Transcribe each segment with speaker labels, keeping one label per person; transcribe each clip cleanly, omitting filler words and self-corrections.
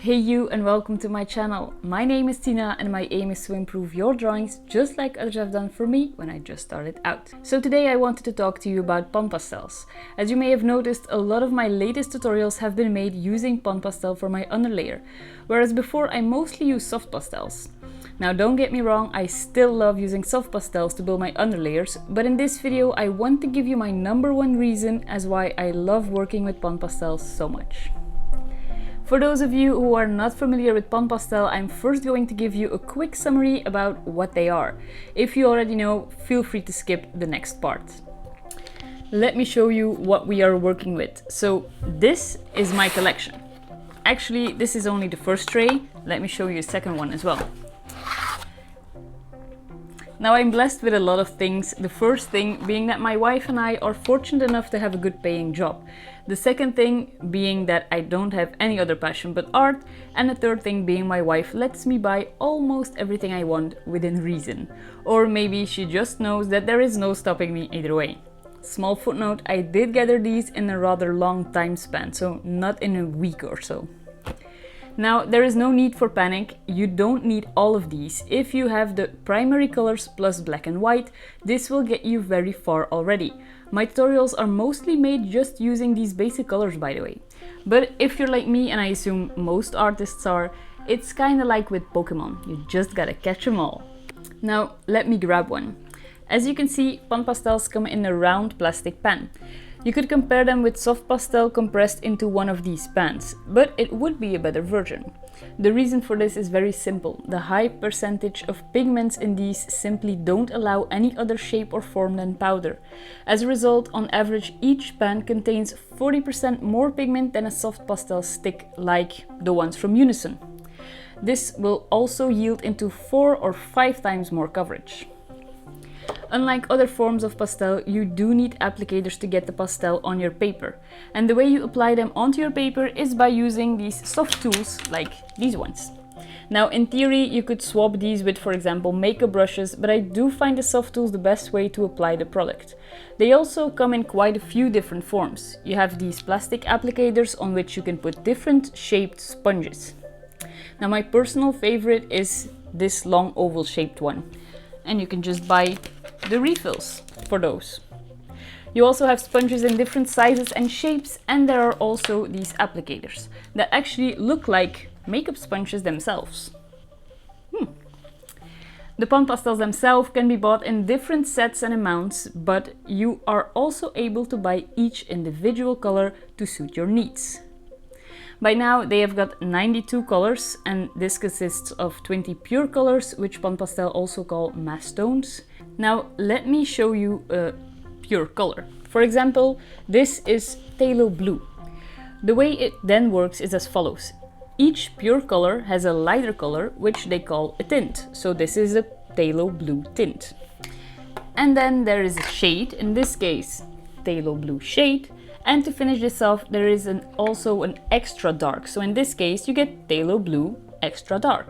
Speaker 1: Hey you, and welcome to my channel. My name is Tina and my aim is to improve your drawings just like others have done for me when I just started out. So today I wanted to talk to you about PanPastels. As you may have noticed, a lot of my latest tutorials have been made using PanPastel for my underlayer, whereas before I mostly used soft pastels. Now don't get me wrong, I still love using soft pastels to build my underlayers, but in this video I want to give you my #1 reason as why I love working with PanPastels so much. For those of you who are not familiar with PanPastel, I'm first going to give you a quick summary about what they are. If you already know, feel free to skip the next part. Let me show you what we are working with. So this is my collection. Actually, this is only the first tray. Let me show you a second one as well. Now I'm blessed with a lot of things, the first thing being that my wife and I are fortunate enough to have a good paying job. The second thing being that I don't have any other passion but art, and the third thing being my wife lets me buy almost everything I want within reason. Or maybe she just knows that there is no stopping me either way. Small footnote, I did gather these in a rather long time span, so not in a week or so. Now, there is no need for panic, you don't need all of these. If you have the primary colors plus black and white, this will get you very far already. My tutorials are mostly made just using these basic colors, by the way. But if you're like me, and I assume most artists are, it's kinda like with Pokemon, you just gotta catch them all. Now, let me grab one. As you can see, PanPastels come in a round plastic pan. You could compare them with soft pastel compressed into one of these pans, but it would be a better version. The reason for this is very simple. The high percentage of pigments in these simply don't allow any other shape or form than powder. As a result, on average, each pan contains 40% more pigment than a soft pastel stick like the ones from Unison. This will also yield into 4 or 5 times more coverage. Unlike other forms of pastel, you do need applicators to get the pastel on your paper. And the way you apply them onto your paper is by using these soft tools like these ones. Now, in theory, you could swap these with, for example, makeup brushes, but I do find the soft tools the best way to apply the product. They also come in quite a few different forms. You have these plastic applicators on which you can put different shaped sponges. Now, my personal favorite is this long oval shaped one. And you can just buy the refills for those. You also have sponges in different sizes and shapes, and there are also these applicators that actually look like makeup sponges themselves. The PanPastels themselves can be bought in different sets and amounts, but you are also able to buy each individual color to suit your needs. By now they have got 92 colors, and this consists of 20 pure colors, which PanPastel also call mass tones. Now let me show you a pure color. For example, this is phthalo blue. The way it then works is as follows. Each pure color has a lighter color, which they call a tint. So this is a phthalo blue tint. And then there is a shade, in this case phthalo blue shade. And to finish this off, there is also an extra dark. So in this case, you get phthalo blue extra dark.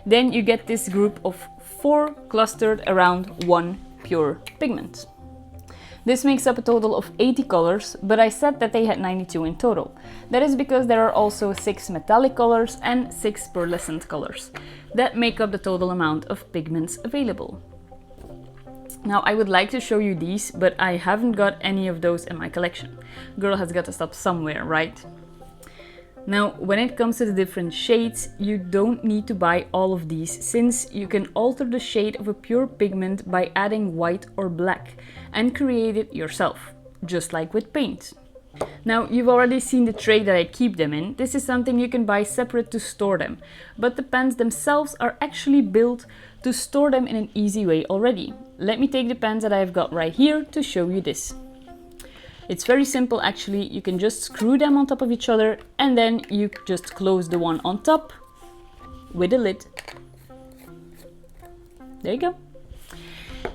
Speaker 1: Then you get this group of 4 clustered around one pure pigment. This makes up a total of 80 colors, but I said that they had 92 in total. That is because there are also 6 metallic colors and 6 pearlescent colors that make up the total amount of pigments available. Now, I would like to show you these, but I haven't got any of those in my collection. Girl has got to stop somewhere, right? Now, when it comes to the different shades, you don't need to buy all of these, since you can alter the shade of a pure pigment by adding white or black and create it yourself, just like with paint. Now, you've already seen the tray that I keep them in. This is something you can buy separate to store them, but the pans themselves are actually built to store them in an easy way already. Let me take the pans that I've got right here to show you this. It's very simple actually. You can just screw them on top of each other, and then you just close the one on top with a lid. There you go.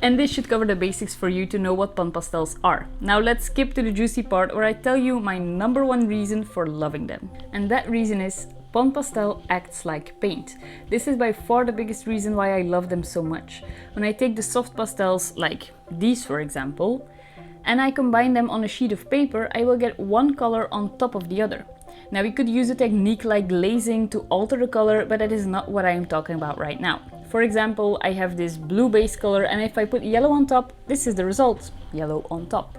Speaker 1: And this should cover the basics for you to know what PanPastels are. Now let's skip to the juicy part where I tell you my #1 reason for loving them. And that reason is PanPastel acts like paint. This is by far the biggest reason why I love them so much. When I take the soft pastels, like these for example, and I combine them on a sheet of paper, I will get one color on top of the other. Now we could use a technique like glazing to alter the color, but that is not what I am talking about right now. For example, I have this blue base color, and if I put yellow on top, this is the result, yellow on top.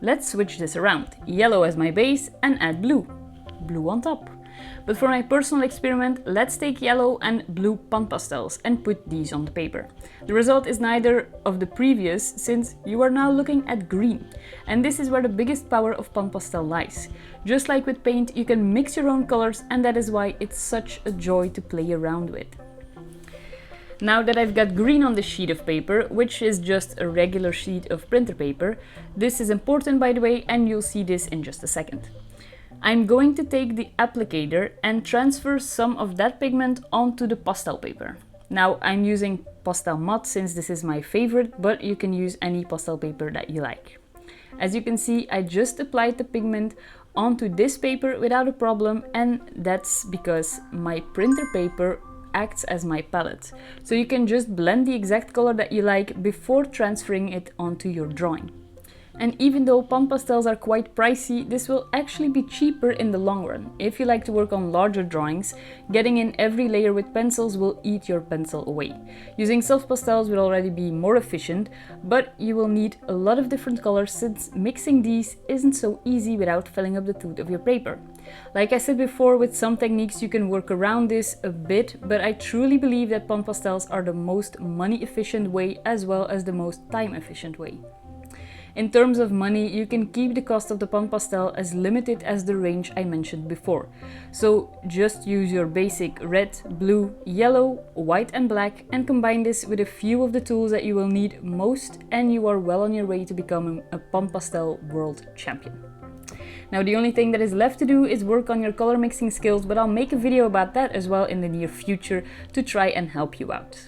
Speaker 1: Let's switch this around, yellow as my base and add blue, blue on top. But for my personal experiment, let's take yellow and blue PanPastels and put these on the paper. The result is neither of the previous, since you are now looking at green. And this is where the biggest power of PanPastel lies. Just like with paint, you can mix your own colors, and that is why it's such a joy to play around with. Now that I've got green on the sheet of paper, which is just a regular sheet of printer paper, this is important by the way, and you'll see this in just a second. I'm going to take the applicator and transfer some of that pigment onto the pastel paper. Now I'm using pastel matte since this is my favorite, but you can use any pastel paper that you like. As you can see, I just applied the pigment onto this paper without a problem, and that's because my printer paper acts as my palette. So you can just blend the exact color that you like before transferring it onto your drawing. And even though PanPastels are quite pricey, this will actually be cheaper in the long run. If you like to work on larger drawings, getting in every layer with pencils will eat your pencil away. Using soft pastels will already be more efficient, but you will need a lot of different colors since mixing these isn't so easy without filling up the tooth of your paper. Like I said before, with some techniques you can work around this a bit, but I truly believe that PanPastels are the most money efficient way as well as the most time efficient way. In terms of money, you can keep the cost of the PanPastel as limited as the range I mentioned before. So just use your basic red, blue, yellow, white and black and combine this with a few of the tools that you will need most, and you are well on your way to becoming a PanPastel world champion. Now the only thing that is left to do is work on your color mixing skills, but I'll make a video about that as well in the near future to try and help you out.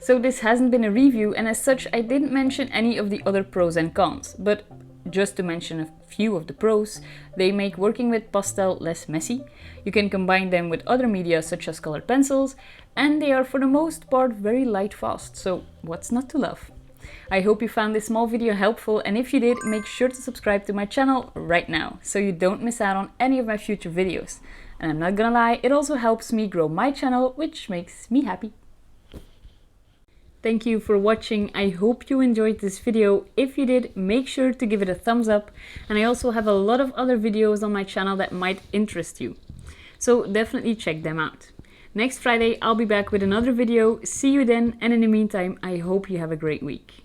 Speaker 1: So this hasn't been a review, and as such I didn't mention any of the other pros and cons, but just to mention a few of the pros, they make working with pastel less messy, you can combine them with other media such as colored pencils, and they are for the most part very light fast, so what's not to love? I hope you found this small video helpful, and if you did, make sure to subscribe to my channel right now, so you don't miss out on any of my future videos. And I'm not gonna lie, it also helps me grow my channel, which makes me happy. Thank you for watching. I hope you enjoyed this video. If you did, make sure to give it a thumbs up. And I also have a lot of other videos on my channel that might interest you. So definitely check them out. Next Friday, I'll be back with another video. See you then. And in the meantime, I hope you have a great week.